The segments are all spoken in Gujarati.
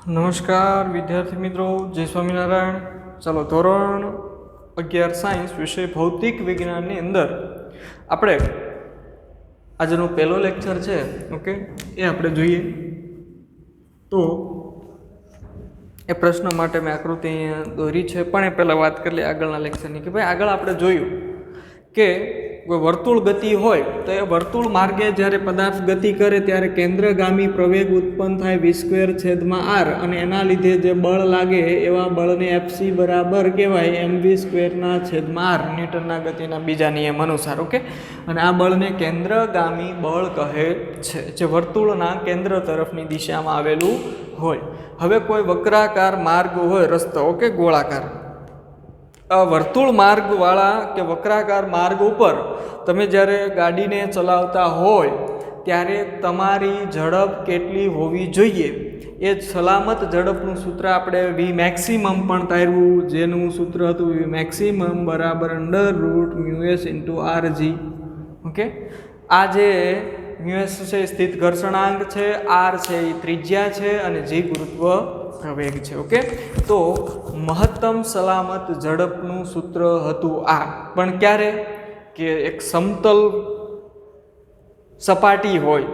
નમસ્કાર વિદ્યાર્થી મિત્રો, જય સ્વામિનારાયણ. ચાલો, ધોરણ 11 સાયન્સ વિષય ભૌતિક વિજ્ઞાનની અંદર આપણે આજનો પહેલો લેક્ચર છે, ઓકે, એ આપણે જોઈએ. તો એ પ્રશ્ન માટે મેં આકૃતિ અહીંયા દોરી છે, પણ એ પહેલાં વાત કરી લઈએ આગળના લેક્ચરની કે ભાઈ આગળ આપણે જોયું કે કોઈ વર્તુળ ગતિ હોય તો એ વર્તુળ માર્ગે જ્યારે પદાર્થ ગતિ કરે ત્યારે કેન્દ્રગામી પ્રવેગ ઉત્પન્ન થાય v²/r, અને એના લીધે જે બળ લાગે એવા બળને fc બરાબર કહેવાય mv²/r, ન્યૂટનના ગતિના બીજા નિયમ અનુસાર. ઓકે, અને આ બળને કેન્દ્રગામી બળ કહે છે, જે વર્તુળના કેન્દ્ર તરફની દિશામાં આવેલું હોય. હવે કોઈ વક્રાકાર માર્ગ હોય, રસ્તો, ઓકે, ગોળાકાર વર્તુળ માર્ગવાળા કે વક્રાકાર માર્ગ ઉપર તમે જ્યારે ગાડીને ચલાવતા હોય ત્યારે તમારી ઝડપ કેટલી હોવી જોઈએ, એ સલામત ઝડપનું સૂત્ર આપણે v મેક્સિમમ પણ તાર્યું, જેનું સૂત્ર હતું v મેક્સિમમ બરાબર √μs × rg. ઓકે, આ જે μs છે સ્થિત ઘર્ષણાંક છે, r છે એ ત્રિજ્યા છે, અને g ગુરુત્વ પ્રવેગ છે. ઓકે, તો મહત્તમ સલામત ઝડપનું સૂત્ર હતું આ. પણ ક્યારે કે એક સમતલ સપાટી હોય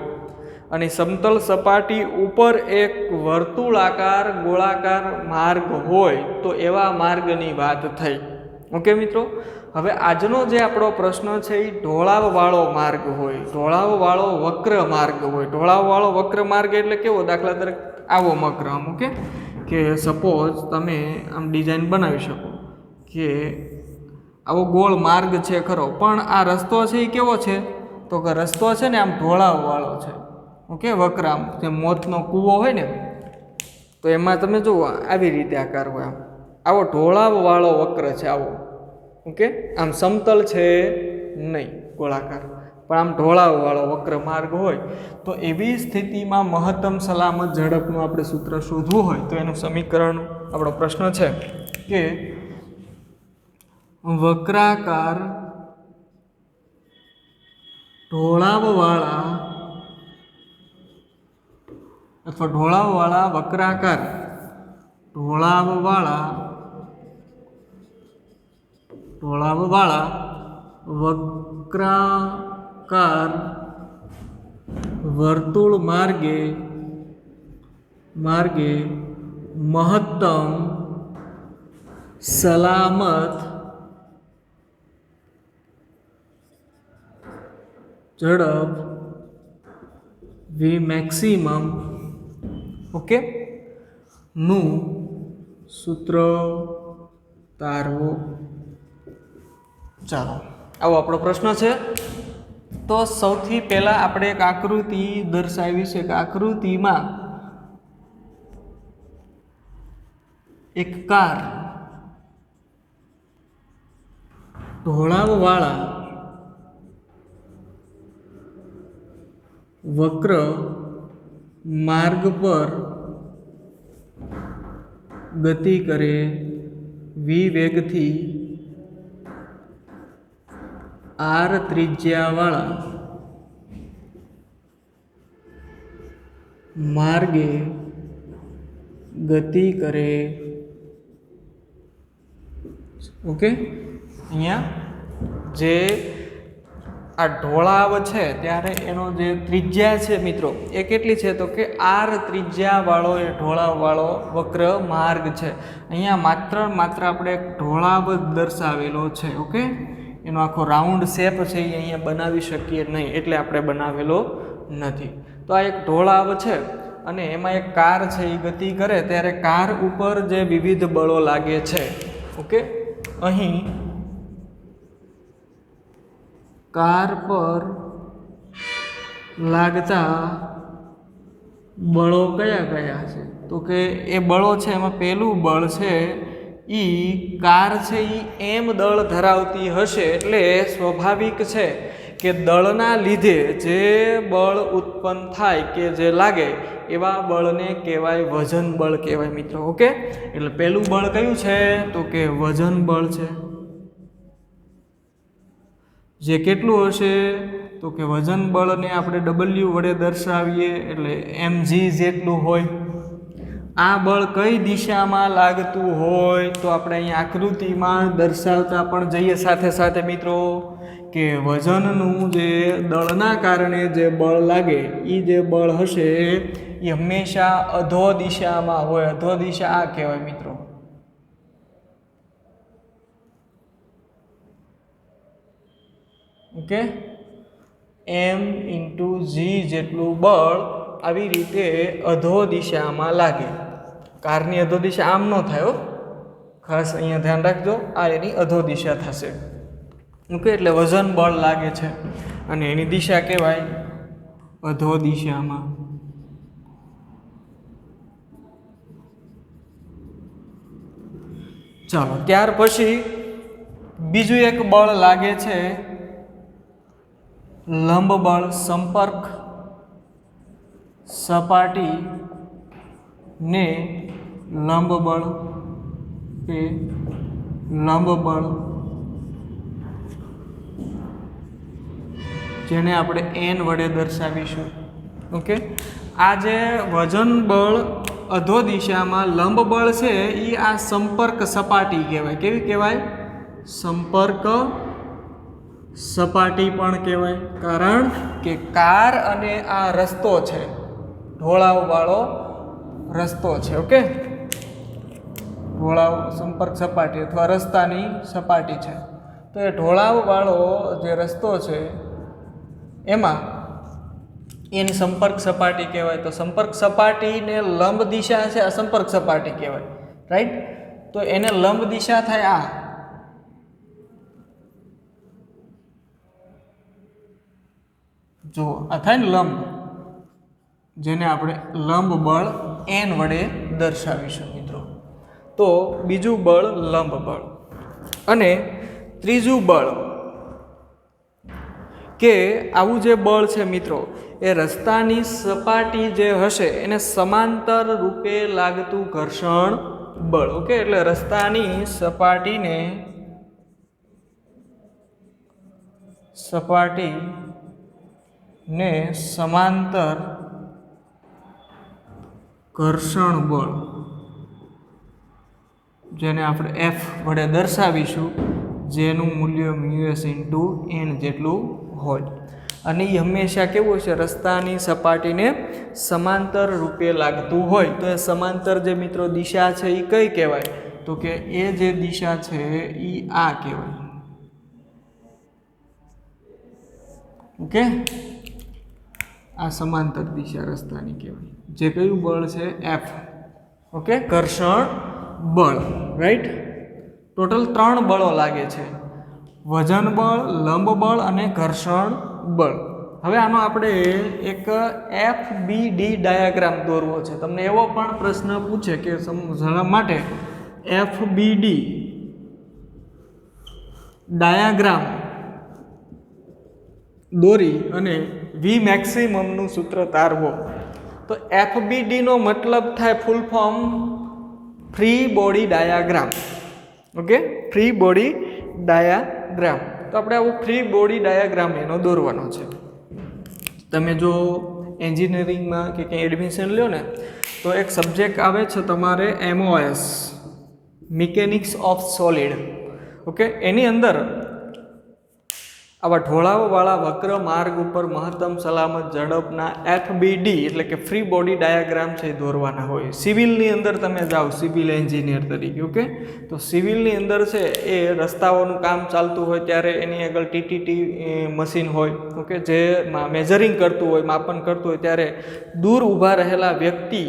અને સમતલ સપાટી ઉપર એક વર્તુળાકાર ગોળાકાર માર્ગ હોય તો એવા માર્ગની વાત થઈ. ઓકે મિત્રો, હવે આજનો જે આપણો પ્રશ્ન છે એ ઢોળાવવાળો માર્ગ હોય, ઢોળાવવાળો વક્ર માર્ગ હોય. ઢોળાવવાળો વક્ર માર્ગ એટલે કેવો? દાખલા તરીકે આવો વક્ર, આમ, ઓકે, કે સપોઝ તમે આમ ડિઝાઇન બનાવી શકો કે આવો ગોળ માર્ગ છે ખરો, પણ આ રસ્તો છે એ કેવો છે? તો કે રસ્તો છે ને આમ ઢોળાવવાળો છે. ઓકે, વક્ર, આમ જે મોતનો કૂવો હોય ને, તો એમાં તમે જુઓ આવી રીતે આકાર હોય, આમ આવો ઢોળાવવાળો વક્ર છે આવો. ઓકે, આમ સમતલ છે નહીં, ગોળાકાર, પણ આમ ઢોળાવવાળો વક્ર માર્ગ હોય તો એવી સ્થિતિમાં મહત્તમ સલામત ઝડપનું આપણે સૂત્ર શોધવું હોય તો એનું સમીકરણ, આપણો પ્રશ્ન છે કે વક્રાકાર ઢોળાવવાળા અથવા ઢોળાવવાળા વક્રાકાર ઢોળાવવાળા વક્રાકાર વર્તુળ માર્ગે મહત્તમ સલામત ઝડપ v મેક્સિમમ, ઓકે, નું સૂત્ર તારવો. ચાલો, આવો આપણો પ્રશ્ન છે. તો સૌથી પહેલાં આપણે એક આકૃતિ દર્શાવી છે કે આકૃતિમાં એક કાર ઢોળાવવાળા વક્ર માર્ગ પર ગતિ કરે v વેગથી r ત્રિજ્યાવાળા માર્ગે ગતિ કરે. ઓકે, અહીંયા જે આ ઢોળાવ છે ત્યારે એનો જે ત્રિજ્યા છે મિત્રો એ કેટલી છે? તો કે r ત્રિજ્યાવાળો એ ઢોળાવવાળો વક્ર માર્ગ છે. અહીંયા માત્ર આપણે ઢોળાવ જ દર્શાવેલો છે. ઓકે, એનો આખો રાઉન્ડ શેપ છે એ અહીંયા બનાવી શકીએ નહીં, એટલે આપણે બનાવેલો નથી. તો આ એક ઢોળાવ છે અને એમાં એક કાર છે એ ગતિ કરે ત્યારે કાર ઉપર જે વિવિધ બળો લાગે છે. ઓકે, અહીં કાર પર લાગતા બળો કયા કયા છે? તો કે એ બળો છે એમાં પહેલું બળ છે એ કાર છે એ એમ દળ ધરાવતી હશે, એટલે સ્વાભાવિક છે કે દળના લીધે જે બળ ઉત્પન્ન થાય કે જે લાગે એવા બળને કહેવાય વજન બળ કહેવાય મિત્રો. ઓકે, એટલે પહેલું બળ કયું છે? તો કે વજન બળ છે. જે કેટલું હશે? તો કે વજન બળને આપણે W વડે દર્શાવીએ એટલે mg જેટલું હોય. આ બળ કઈ દિશામાં લાગતું હોય તો આપણે અહીંયા આકૃતિમાં દર્શાવતા પણ જઈએ સાથે સાથે મિત્રો કે વજનનું જે દળના કારણે જે બળ લાગે એ જે બળ હશે એ હંમેશા અધો દિશામાં હોય. અધો દિશા આ કહેવાય મિત્રો. ઓકે, m × g જેટલું બળ આવી રીતે અધો દિશામાં લાગે. કારની અધો દિશા આમ ન થાય હો, ખાસ અહીંયા ધ્યાન રાખજો. આ એની અધો દિશા થશે. ઓકે, એટલે વજન બળ લાગે છે અને એની દિશા કહેવાય અધો દિશામાં. ચાલો, ત્યાર પછી બીજું એક બળ લાગે છે લંબ બળ. સંપર્ક સપાટી ને લંબ બળ એ લંબ બળ, જેને આપણે n વડે દર્શાવીશું. ઓકે, આ જે વજન બળ અધો દિશામાં લંબ બળ છે એ આ સંપર્ક સપાટી કહેવાય. કેવી કહેવાય? સંપર્ક સપાટી પણ કહેવાય. કારણ કે કાર અને આ રસ્તો છે, ઢોળાવવાળો રસ્તો છે. ઓકે, ઢોળાવ સંપર્ક સપાટી અથવા રસ્તાની સપાટી છે. તો એ ઢોળાવવાળો જે રસ્તો છે એમાં એની સંપર્ક સપાટી કહેવાય. તો સંપર્ક સપાટીને લંબ દિશા છે આ સંપર્ક સપાટી કહેવાય. રાઈટ? તો એને લંબ દિશા થાય આ. જો આ થાય ને લંબ, જેને આપણે લંબ બળ n વડે દર્શાવીશું મિત્રો. તો બીજું બળ લંબ બળ. અને ત્રીજું બળ કે આવું જે બળ છે મિત્રો એ રસ્તાની સપાટી જે હશે એને સમાંતર રૂપે લાગતું ઘર્ષણ બળ. ઓકે, એટલે રસ્તાની સપાટીને સમાંતર ઘર્ષણ બળ, જેને આપણે F વડે દર્શાવીશું, જેનું મૂલ્ય μs × n જેટલું હોય. અને એ હંમેશા કેવું છે? રસ્તાની સપાટીને સમાંતર રૂપે લાગતું હોય. તો એ સમાંતર જે મિત્રો દિશા છે એ કઈ કહેવાય? તો કે એ જે દિશા છે એ આ કહેવાય. ઓકે, આ સમાંતર દિશા રસ્તાની કહેવાય. જે કયું બળ છે? F. ઓકે, ઘર્ષણ બળ. રાઈટ? ટોટલ 3 બળો લાગે છે: વજન બળ, લંબ બળ અને ઘર્ષણ બળ. હવે આનો આપણે એક FBD ડાયાગ્રામ દોરવો છે. તમને એવો પણ પ્રશ્ન પૂછે કે સમજવા માટે FBD ડાયાગ્રામ દોરી અને V મેક્સિમમનું સૂત્ર તારવો. તો FBD નો મતલબ થાય full form free body diagram. Okay, free body diagram. તો આપણે આવું ફ્રી બોડી ડાયાગ્રામ એનો દોરવાનો છે. તમે જો એન્જિનિયરિંગમાં કે કંઈ એડમિશન લ્યો ને તો એક સબ્જેક્ટ આવે છે તમારે MOS, mechanics of solid. Okay, એની અંદર આવા ઢોળાવવાળા વક્ર માર્ગ ઉપર મહત્તમ સલામત ઝડપના FBD એટલે કે ફ્રી બોડી ડાયાગ્રામ છે દોરવાના હોય. સિવિલની અંદર તમે જાઓ સિવિલ એન્જિનિયર તરીકે. ઓકે, તો સિવિલની અંદર છે એ રસ્તાઓનું કામ ચાલતું હોય ત્યારે એની આગળ TTT મશીન હોય. ઓકે, જે મેજરિંગ કરતું હોય, માપન કરતું હોય ત્યારે દૂર ઊભા રહેલા વ્યક્તિ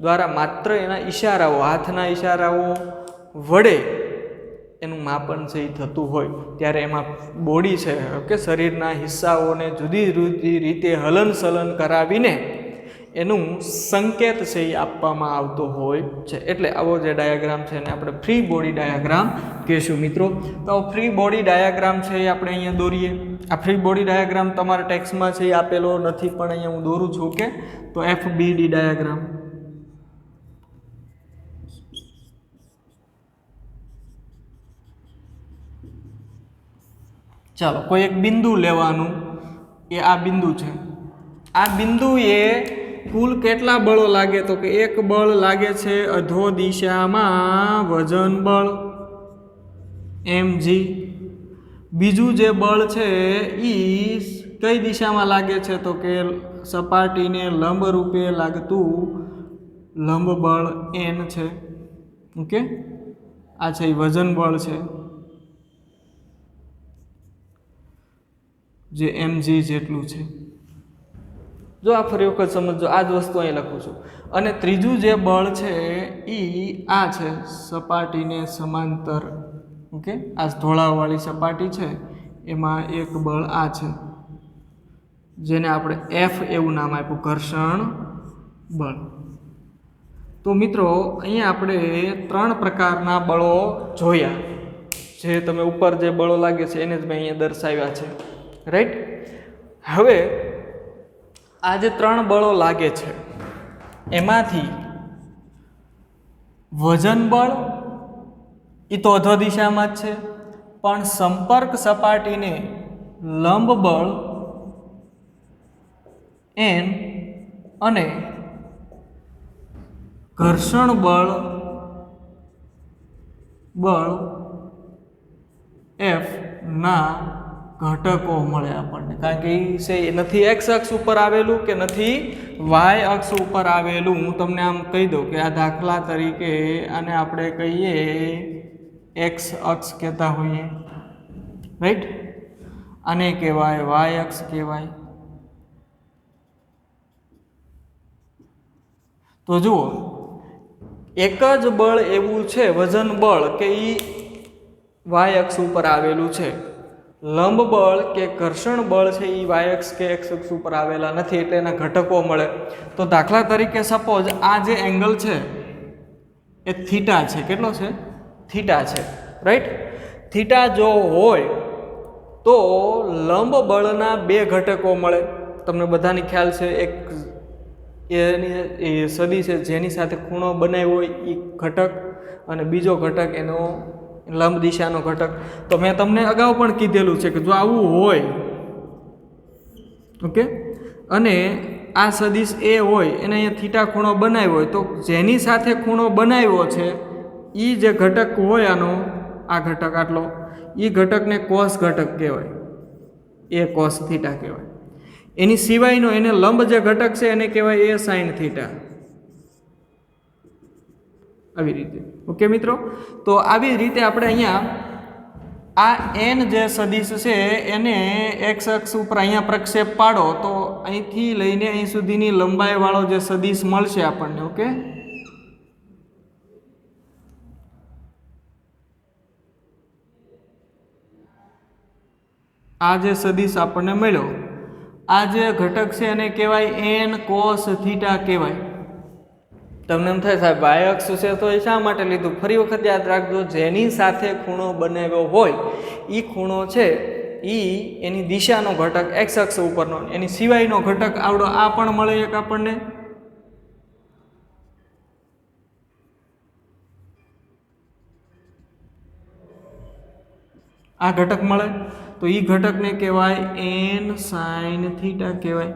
દ્વારા માત્ર એના ઈશારાઓ, હાથના ઈશારાઓ વડે એનું માપન છે એ થતું હોય ત્યારે એમાં બોડી છે ઓકે શરીરના હિસ્સાઓને જુદી જુદી રીતે હલનચલન કરાવીને એનું સંકેત છે એ આપવામાં આવતો હોય છે. એટલે આવો જે ડાયાગ્રામ છે એને આપણે ફ્રી બોડી ડાયાગ્રામ કહેશું મિત્રો. તો ફ્રી બોડી ડાયાગ્રામ છે એ આપણે અહીંયા દોરીએ. આ ફ્રી બોડી ડાયાગ્રામ તમારા ટેક્સ્ટમાં છે એ આપેલો નથી પણ અહીંયા હું દોરું છું. કે તો FBD ડાયાગ્રામ. ચાલો કોઈ એક બિંદુ લેવાનું, એ આ બિંદુ છે. આ બિંદુએ કુલ કેટલા બળો લાગે? તો કે એક બળ લાગે છે અધો દિશામાં વજન બળ mg. બીજું જે બળ છે એ કઈ દિશામાં લાગે છે? તો કે સપાટીને લંબ રૂપે લાગતું લંબ બળ n છે. ઓકે, આ છે એ વજન બળ છે જે mg જેટલું છે. જો આ ફરી વખત સમજો, આ જ વસ્તુ અહીં લખું છું. અને ત્રીજું જે બળ છે એ આ છે, સપાટીને સમાંતર. ઓકે, આ ઢોળાવવાળી સપાટી છે એમાં એક બળ આ છે જેને આપણે F એવું નામ આપ્યું, ઘર્ષણ બળ. તો મિત્રો અહીંયા આપણે 3 પ્રકારના બળો જોયા. જે તમે ઉપર જે બળો લાગે છે એને જ મેં અહીંયા દર્શાવ્યા છે, રાઈટ. હવે આ જે 3 બળો લાગે છે એમાંથી વજન બળ એ તો અધો દિશામાં જ છે, પણ સંપર્ક સપાટીને લંબ બળ n અને ઘર્ષણ બળ F ના ઘટકો મળે આપણને. કારણ કે એ નથી x અક્ષ ઉપર આવેલું કે નથી y અક્ષ ઉપર આવેલું. હું તમને આમ કહી દઉં કે આ દાખલા તરીકે આને આપણે કહીએ x અક્ષ કહેતા હોઈએ, રાઈટ. આને કહેવાય y અક્ષ કહેવાય. તો જુઓ, એક જ બળ એવું છે વજન બળ કે એ y અક્ષ ઉપર આવેલું છે. લંબ બળ કે ઘર્ષણ બળ છે એ y અક્ષ કે x અક્ષ ઉપર આવેલા નથી, એટલે એના ઘટકો મળે. તો દાખલા તરીકે સપોઝ આ જે એંગલ છે એ થીટા છે. કેટલો છે? થીટા છે, રાઈટ. થીટા જો હોય તો લંબ બળના 2 ઘટકો મળે. તમને બધાની ખ્યાલ છે, એક એની સદી છે જેની સાથે ખૂણો બનાવ્યો હોય એ ઘટક, અને બીજો ઘટક એનો લંબ દિશાનો ઘટક. તો મેં તમને અગાઉ પણ કીધેલું છે કે જો આવું હોય, ઓકે, અને આ સદિશ એ હોય એને અહીંયા થીટા ખૂણો બનાવ્યો હોય, તો જેની સાથે ખૂણો બનાવ્યો છે એ જે ઘટક હોય આનો, આ ઘટક આટલો, એ ઘટકને કોસ ઘટક કહેવાય, એ કોસ થીટા કહેવાય. એની સિવાયનો એને લંબ જે ઘટક છે એને કહેવાય એ સાઇન થીટા. આવી રીતે. ઓકે મિત્રો, તો આવી રીતે આપણે અહીંયા આ n જે સદિશ છે એને x અક્ષ ઉપર અહીંયા પ્રક્ષેપ પાડો તો અહીંથી લઈને અહીં સુધીની લંબાઈ વાળો જે સદિશ મળશે આપણને. ઓકે, આ જે સદિશ આપણને મળ્યો, આ જે ઘટક છે એને કહેવાય n cos થીટા કહેવાય. તમને એમ થાય સાહેબ y અક્ષ છે તો એ શા માટે લીધું? ફરી વખત યાદ રાખજો, જેની સાથે ખૂણો બનાવ્યો હોય એ ખૂણો છે એ એની દિશાનો ઘટક x અક્ષ ઉપરનો, એની સિવાયનો ઘટક આવડો આ પણ મળે એક આપણને. આ ઘટક મળે તો એ ઘટકને કહેવાય n sin થીટા કહેવાય.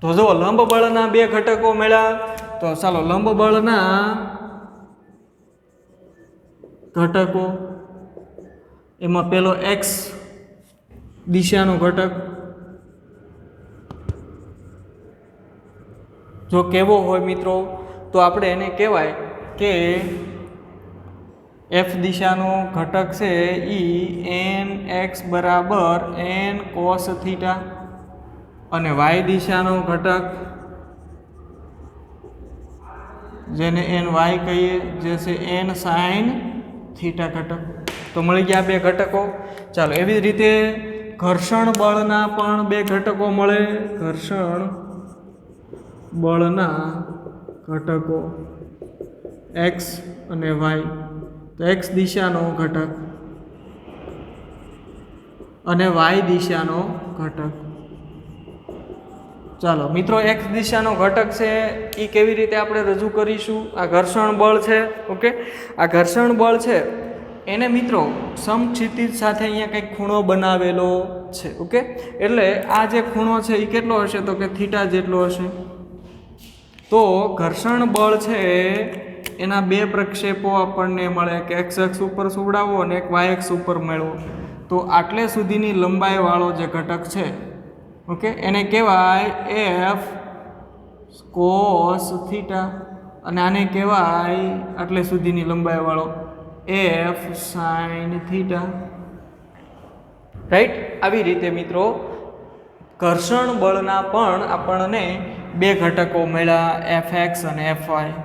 તો જો લંબ બળના 2 ઘટકો મળ્યા, તો ચાલો લંબ બળના ઘટકો એમાં પેલો x દિશાનો ઘટક જો કેવો હોય મિત્રો, તો આપણે એને કહેવાય કે f દિશાનો ઘટક છે એ nx બરાબર n cos થીટા, અને y દિશાનો ઘટક જેને ny કહીએ જે છે n sin થીટા ઘટક. તો મળી ગયા 2 ઘટકો. ચાલો એવી જ રીતે ઘર્ષણ બળના પણ 2 ઘટકો મળે. ઘર્ષણ બળના ઘટકો x અને y. તો x દિશાનો ઘટક અને y દિશાનો ઘટક. ચાલો મિત્રો, x દિશાનો ઘટક છે એ કેવી રીતે આપણે રજૂ કરીશું? આ ઘર્ષણ બળ છે. ઓકે, આ ઘર્ષણ બળ છે એને મિત્રો સમક્ષિતિજ સાથે અહીંયા કંઈક ખૂણો બનાવેલો છે. ઓકે, એટલે આ જે ખૂણો છે એ કેટલો હશે? તો કે થીટા જેટલો હશે. તો ઘર્ષણ બળ છે એના બે પ્રક્ષેપો આપણને મળે કે એક્સ અક્ષ ઉપર સુવડાવો અને એક વાય અક્ષ ઉપર મેળવો. તો આટલે સુધીની લંબાઈવાળો જે ઘટક છે ઓકે એને કહેવાય એફ કોસ થીટા અને આને કહેવાય આટલે સુધીની લંબાઈવાળો એફ સાઇન થીટા. રાઈટ. આવી રીતે મિત્રો ઘર્ષણ બળના પણ આપણને બે ઘટકો મળ્યા એફ એક્સ અને એફ વાય.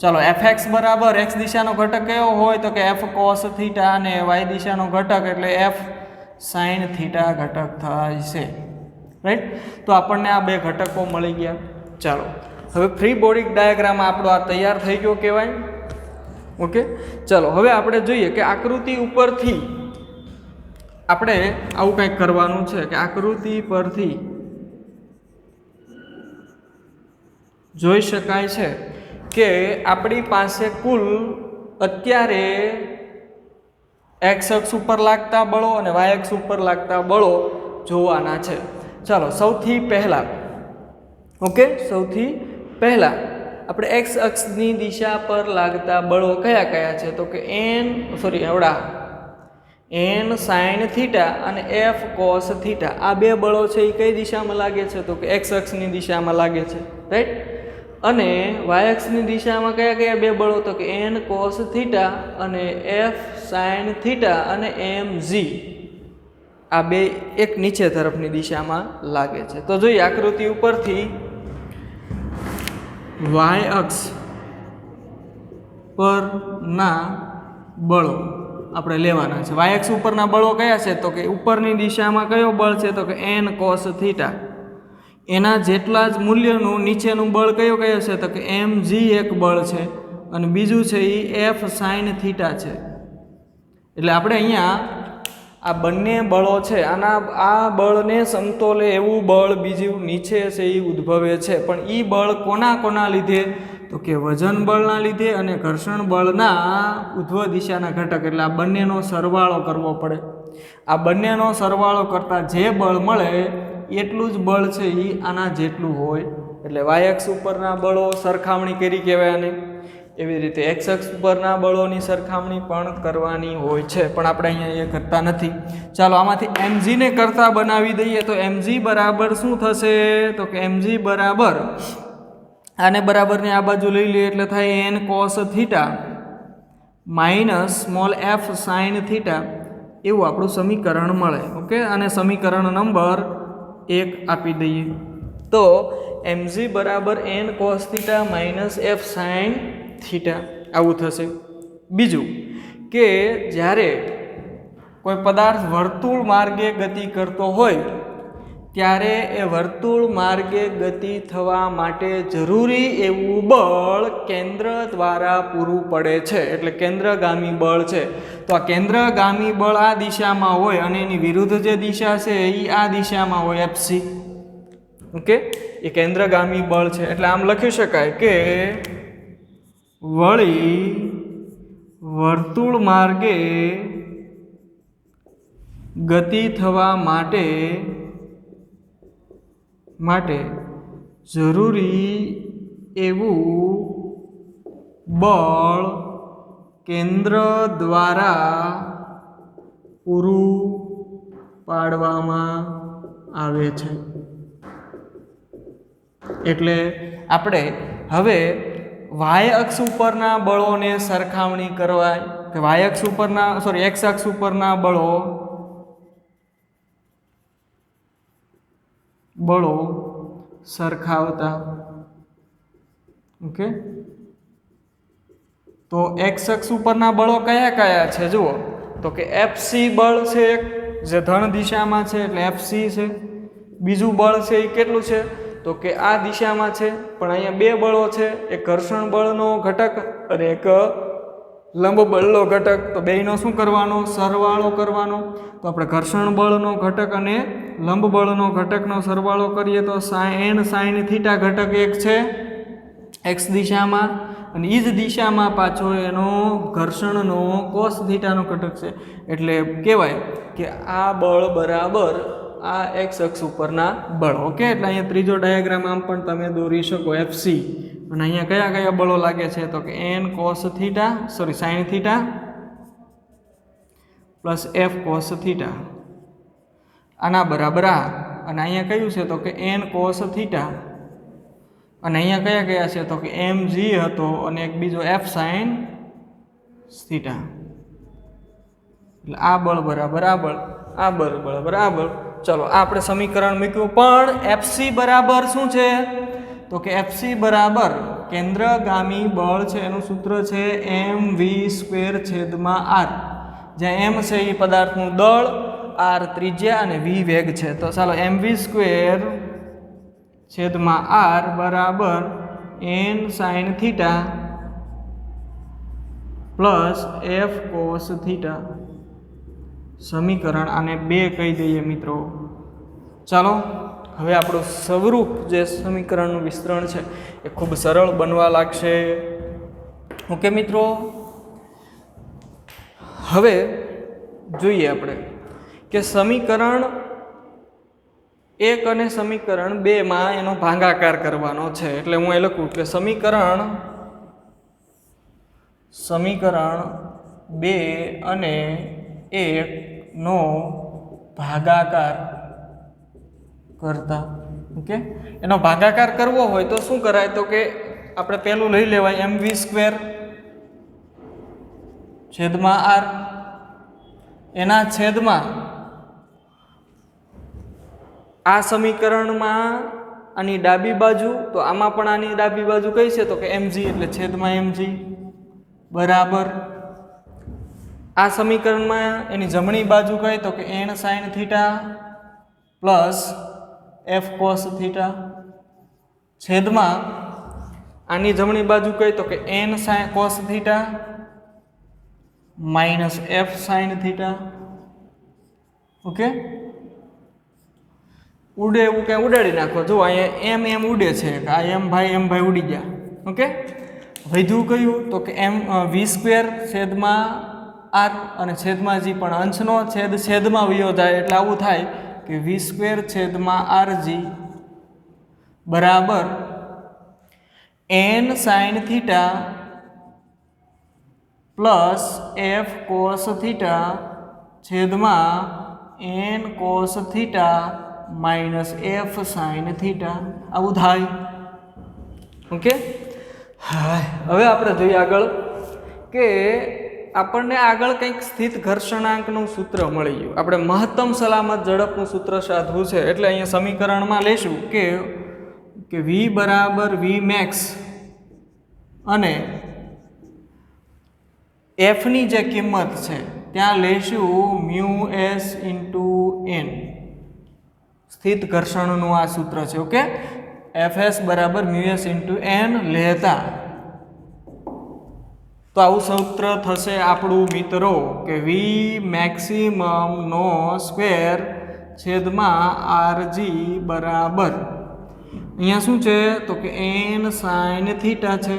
ચાલો એફ એક્સ બરાબર એક્સ દિશાનો ઘટક કયો હોય તો કે એફ કોસ થીટા અને વાય દિશાનો ઘટક એટલે એફ સાઇન થીટા ઘટક થાય છે. રાઈટ. તો આપણને આ બે ઘટકો મળી ગયા. ચાલો હવે ફ્રી બોડી ડાયાગ્રામ આપણો આ તૈયાર થઈ ગયો કહેવાય. ઓકે ચાલો હવે આપણે જોઈએ કે આકૃતિ ઉપરથી આપણે આવું કંઈક કરવાનું છે કે આકૃતિ પરથી જોઈ શકાય છે કે આપણી પાસે કુલ અત્યારે એક્સ અક્ષ ઉપર લાગતા બળો અને વાય અક્ષ ઉપર લાગતા બળો જોવાના છે. ચાલો સૌથી પહેલાં આપણે એક્સ અક્ષની દિશા પર લાગતા બળો કયા કયા છે તો કે એન સાઇન થીટા અને એફ કોસ થીટા. આ બે બળો છે એ કઈ દિશામાં લાગે છે તો કે એક્સ અક્ષની દિશામાં લાગે છે. રાઈટ. અને વાય અક્ષની દિશામાં કયા કયા બે બળો તો કે એન કોસ થીટા અને એફ સાઇન થીટા અને એમ ઝી. આ બે એક નીચે તરફની દિશામાં લાગે છે. તો જોઈએ આકૃતિ ઉપરથી વાય અક્ષ પરના બળો આપણે લેવાના છે. વાય અક્ષ ઉપરના બળો કયા છે તો કે ઉપરની દિશામાં કયો બળ છે તો કે એન કોસ થીટા. એના જેટલા જ મૂલ્યનું નીચેનું બળ કયો છે તો કે એમ જી એક બળ છે અને બીજું છે એ એફ સાઇન થીટા છે. એટલે આપણે અહીંયા આ બંને બળો છે આ બળને સમતોલે એવું બળ બીજું નીચે છે એ ઉદ્ભવે છે. પણ એ બળ કોના લીધે તો કે વજન બળના લીધે અને ઘર્ષણ બળના ઉધ્વ દિશાના ઘટક. એટલે આ બંનેનો સરવાળો કરવો પડે. આ બંનેનો સરવાળો કરતાં જે બળ મળે એટલું જ બળ છે એ આના જેટલું હોય. એટલે વાય અક્ષ ઉપરના બળો સરખામણી કરી કહેવાય આને. એવી રીતે એક્સ અક્ષ પરના બળોની સરખામણી પણ કરવાની હોય છે પણ આપણે અહીંયા એ કરતા નથી. ચાલો આમાંથી એમજીને કરતા બનાવી દઈએ તો એમજી બરાબર શું થશે તો કે એમજી બરાબર આને બરાબરને આ બાજુ લઈ લઈએ એટલે થાય N cos theta minus small F sine theta. એવું આપણું સમીકરણ મળે. ઓકે અને સમીકરણ નંબર 1 આપી દઈએ તો એમજી બરાબર N cos theta minus F sine theta આવું થશે. બીજું કે જ્યારે કોઈ પદાર્થ વર્તુળ માર્ગે ગતિ કરતો હોય ત્યારે એ વર્તુળ માર્ગે ગતિ થવા માટે જરૂરી એવું બળ કેન્દ્ર દ્વારા પૂરું પડે છે. એટલે કેન્દ્રગામી બળ છે. તો આ કેન્દ્રગામી બળ આ દિશામાં હોય અને એની વિરુદ્ધ જે દિશા છે એ આ દિશામાં હોય એફસી. ઓકે એ કેન્દ્રગામી બળ છે. એટલે આમ લખી શકાય કે વળી વર્તુળ માર્ગે ગતિ થવા માટે જરૂરી એવું બળ કેન્દ્ર દ્વારા પૂરું પાડવામાં આવે છે. એટલે આપણે હવે વાય અક્ષ ઉપરના બળોને સરખામણી કરવાય કે વાય અક્ષ ઉપરના એક્સ અક્ષ ઉપરના બળો સરખાવતા. ઓકે તો એક્સ અક્ષ ઉપરના બળો કયા કયા છે જુઓ તો કે એફસી બળ છે એક જે ધન દિશામાં છે એટલે એફસી છે. બીજું બળ છે એ કેટલું છે તો કે આ દિશામાં છે પણ અહીંયા બે બળો છે એક ઘર્ષણ બળનો ઘટક અને એક લંબ બળનો ઘટક. તો બેયનો શું કરવાનો સરવાળો કરવાનો. તો આપણે ઘર્ષણ બળનો ઘટક અને લંબ બળનો ઘટકનો સરવાળો કરીએ તો એન સાઇન થીટા ઘટક એક છે એક્સ દિશામાં અને એ જ દિશામાં પાછો એનો ઘર્ષણનો કોસ થીટાનો ઘટક છે. એટલે કહેવાય કે આ બળ બરાબર આ એક્સ અક્ષ ઉપરના બળ. ઓકે, એટલે અહીંયા ત્રીજો ડાયાગ્રામ આમ પણ તમે દોરી શકો એફસી. અને અહીંયા કયા કયા બળો લાગે છે તો કે N cos theta sine theta plus F cos theta આના બરાબર આ. અને અહીંયા કયું છે તો કે એન કોસ થીટા અને અહીંયા કયા કયા છે તો કે એમ જી હતો અને એક બીજો એફ સાઇન થીટા. એટલે આ બળ બરાબર આ બળ, આ બળ બરાબર આ બળ. ચલો આ આપણે સમીકરણ મૂક્યું. પણ એફસી બરાબર શું છે તો કે એફસી બરાબર કેન્દ્રગામી બળ છે એનું સૂત્ર છે એમ વી સ્ક્વેર છેદમાં આર. જ્યાં એમ છે એ પદાર્થનું દળ, આર ત્રિજ્યા અને વી વેગ છે. તો ચાલો એમ વી સ્ક્વેર છેદમાં આર બરાબર N sine theta plus F cos theta. સમીકરણ આને 2 કહી દઈએ મિત્રો. ચાલો હવે આપણું સ્વરૂપ જે સમીકરણનું વિસ્તરણ છે એ ખૂબ સરળ બનવા લાગશે. ઓકે મિત્રો, હવે જોઈએ આપણે કે સમીકરણ 1 અને સમીકરણ 2 માં એનો ભાગાકાર કરવાનો છે. એટલે હું એ લખું કે સમીકરણ 2 અને 1 નો ભાગાકાર કરતા. ઓકે, એનો ભાગાકાર કરવો હોય તો શું કરાય તો કે આપણે પહેલું લઈ લેવાય એમ વી સ્ક્વેર છેદમાં આર એના છેદમાં આ સમીકરણમાં આની ડાબી બાજુ, તો આમાં પણ આની ડાબી બાજુ કઈ છે તો કે mg, એટલે છેદમાં mg બરાબર આ સમીકરણમાં એની જમણી બાજુ કઈ તો કે n sin theta plus f cos theta છેદમાં આની જમણી બાજુ કઈ તો કે n sin cos theta minus f sin theta. Okay, ઉડે એવું ક્યાં ઉડાડી નાખો. જો અહીંયા એમ ઉડે છે, આ એમ ભાઈ ઉડી ગયા. ઓકે, વધ્યું કયું તો કે એમ વી સ્ક્વેર છેદમાં આર અને છેદમાં જી, પણ અંશનો છેદમાં વયો જાય એટલે આવું થાય કે વી સ્ક્વેર છેદમાં આર જી બરાબર N sine theta plus F cos theta છેદમાં N cos theta minus F sine theta આવું થાય. ઓકે, હવે આપણે જોઈએ આગળ કે આપણને આગળ કંઈક સ્થિત ઘર્ષણાંકનું સૂત્ર મળી ગયું. આપણે મહત્તમ સલામત ઝડપનું સૂત્ર સાધવું છે. એટલે અહીંયા સમીકરણમાં લેશું કે v બરાબર v મેક્સ અને f ની જે કિંમત છે ત્યાં લેશું મ્યુ એસ ઇન્ટુ એન. સ્થિત ઘર્ષણનું આ સૂત્ર છે. ઓકે, fs બરાબર મ્યુ એસ ઇન્ટુ એન લેતા તો આવું સૂત્ર થશે આપણું મિત્રો કે વી મેક્સિમમ નો સ્ક્વેર છેદમાં આરજી બરાબર અહીંયા શું છે તો કે એન સાઇન થીટા છે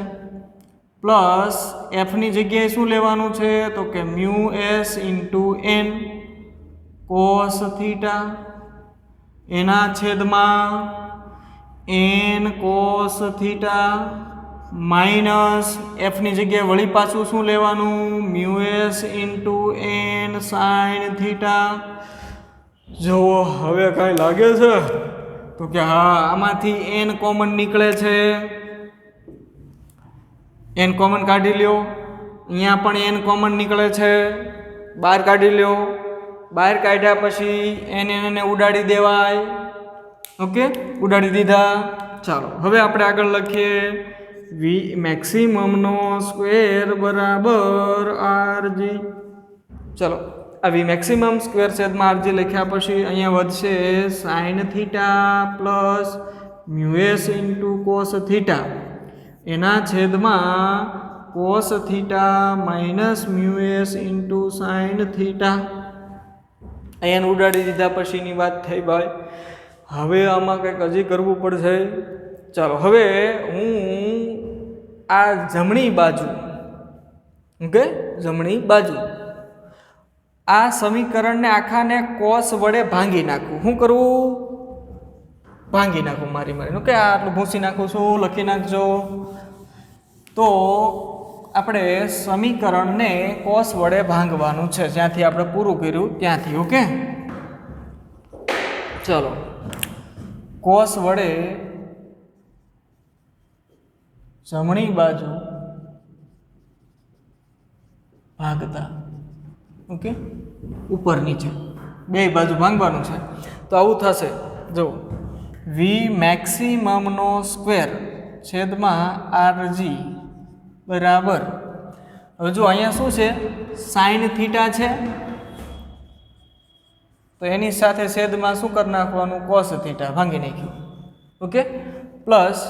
પ્લસ એફની જગ્યાએ શું લેવાનું છે તો કે mu S into N cos theta એના છેદમાં એન કોસ થીટા માઇનસ એફની જગ્યાએ વળી પાછું શું લેવાનું mu S into N sine theta. જુઓ હવે કાંઈ લાગે છે તો કે હા, આમાંથી એન કોમન નીકળે છે, એન કોમન કાઢી લ્યો. અહીંયા પણ એન કોમન નીકળે છે, બહાર કાઢી લ્યો. બહાર કાઢ્યા પછી એને ઉડાડી દેવાય. ઓકે, ઉડાડી દીધા. ચાલો હવે આપણે આગળ લખીએ વી મેક્સિમમનો સ્ક્વેર બરાબર આરજી. ચલો આ વી મેક્સિમમ સ્ક્વેર છેદમાં આરજી લખ્યા પછી અહીંયા વધશે sign theta plus mu S into cos theta એના છેદમાં cos theta minus mu S into sine theta. અહીંયા ઉડાડી દીધા પછીની વાત થઈ ભાઈ. હવે આમાં કંઈક હજી કરવું પડશે. ચાલો હવે હું આ જમણી બાજુ, ઓકે, જમણી બાજુ આ સમીકરણને આખાને કોસ વડે ભાંગી નાખવું. શું કરવું? ભાંગી નાખવું મારી ઓકે. આ આટલું ભૂસી નાખું છું, લખી નાખજો. તો આપણે સમીકરણને કોસ વડે ભાંગવાનું છે, જ્યાંથી આપણે પૂરું કર્યું ત્યાંથી. ઓકે, ચલો. કોસ વડે જમણી બાજુ ભાગતા. ઓકે, ઉપર નીચે બે બાજુ ભાંગવાનું છે. તો આવું થશે. જો વી મેક્સિમમનો સ્ક્વેર છેદમાં RG બરાબર. હવે જો અહીંયા શું છે? સાઇન થીટા છે, તો એની સાથે છેદમાં શું કરી નાખવાનું? કોસ થીટા ભાંગી નાખ્યું. Okay, plus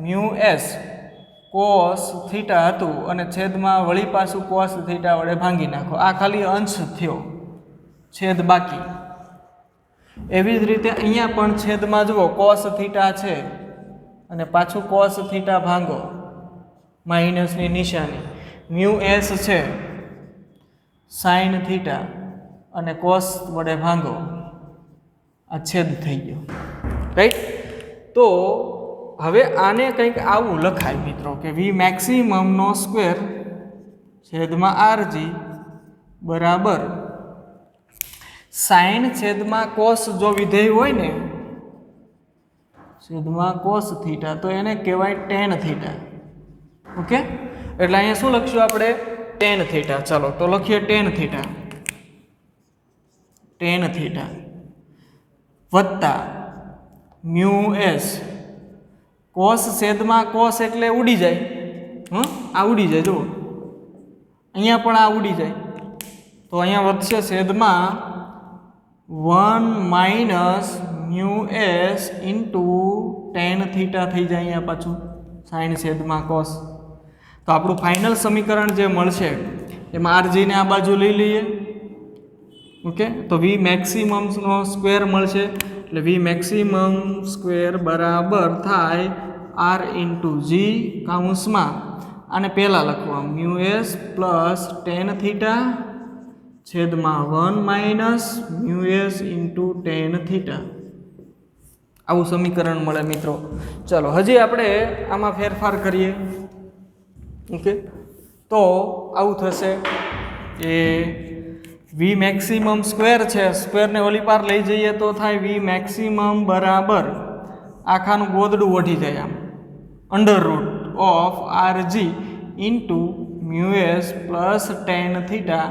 mu S cos theta હતું અને છેદમાં વળી પાછું કોસ થીટા વડે ભાંગી નાખો. આ ખાલી અંશ થયો, છેદ બાકી. એવી જ રીતે અહીંયા પણ છેદમાં જુઓ કોસ થીટા છે અને પાછું કોસ થીટા ભાંગો, માઇનસની નિશાની. મ્યુ એસ છે, સાઇન થીટા અને કોસ વડે ભાંગો, આ છેદ થઈ ગયો. રાઈટ? તો હવે આને કંઈક આવું લખાય મિત્રો કે વી મેક્સિમમનો સ્ક્વેર છેદમાં RG બરાબર સાઇન છેદમાં કોસ. જો વિધેય હોય ને છેદમાં કોસ થીટા, તો એને કહેવાય ટેન થીટા. ઓકે, એટલે અહીંયા શું લખશું આપણે? Ten theta. ચાલો તો લખીએ ટેન થીટા. ટેન થીટા વત્તા મ્યુ એસ કોસ છેદમાં કોસ એટલે ઉડી જાય. આ ઉડી જાય. જુઓ અહીંયા પણ આ ઉડી જાય, તો અહીંયા વધશે છેદમાં 1 minus mu S into ten theta થઈ જાય. અહીંયા પાછું સાઇન છેદમાં કોસ. તો આપણું ફાઇનલ સમીકરણ જે મળશે એમાં RGને આ બાજુ લઈ લઈએ. ઓકે, તો વી મેક્સિમમનો સ્ક્વેર મળશે. એટલે વી મેક્સિમમ સ્ક્વેર બરાબર થાય R ઇન્ટુ જી કાઉન્સમાં, આને પહેલાં લખવા mu S plus ten theta છેદમાં 1 minus mu S into ten theta. આવું સમીકરણ મળે મિત્રો. ચાલો હજી આપણે આમાં ફેરફાર કરીએ. ઓકે, તો આવું થશે એ વી મેક્સિમમ સ્ક્વેર છે, સ્ક્વેરને ઓલી પાર લઈ જઈએ તો થાય વી મેક્સિમમ બરાબર આખાનું ગોદડું વધી જાય, આમ under root of RG into mu S plus ten theta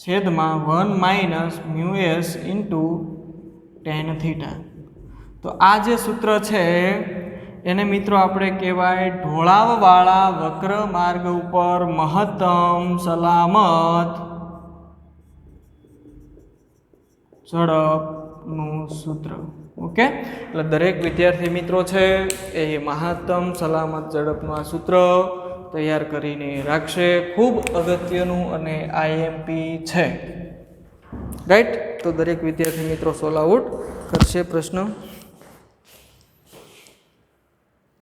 છેદમાં 1 minus mu S into ten theta. તો આ જે સૂત્ર છે એને મિત્રો આપણે કહેવાય ઢોળાવવાળા વક્ર માર્ગ ઉપર મહત્તમ સલામત ઝડપનું સૂત્ર. ઓકે, એટલે દરેક વિદ્યાર્થી મિત્રો છે એ મહત્તમ સલામત ઝડપનું આ સૂત્ર તૈયાર કરીને રાખશે. ખૂબ અગત્યનું અને IMP છે. રાઈટ? તો દરેક વિદ્યાર્થી મિત્રો સોલ્વ આઉટ કરશે પ્રશ્ન.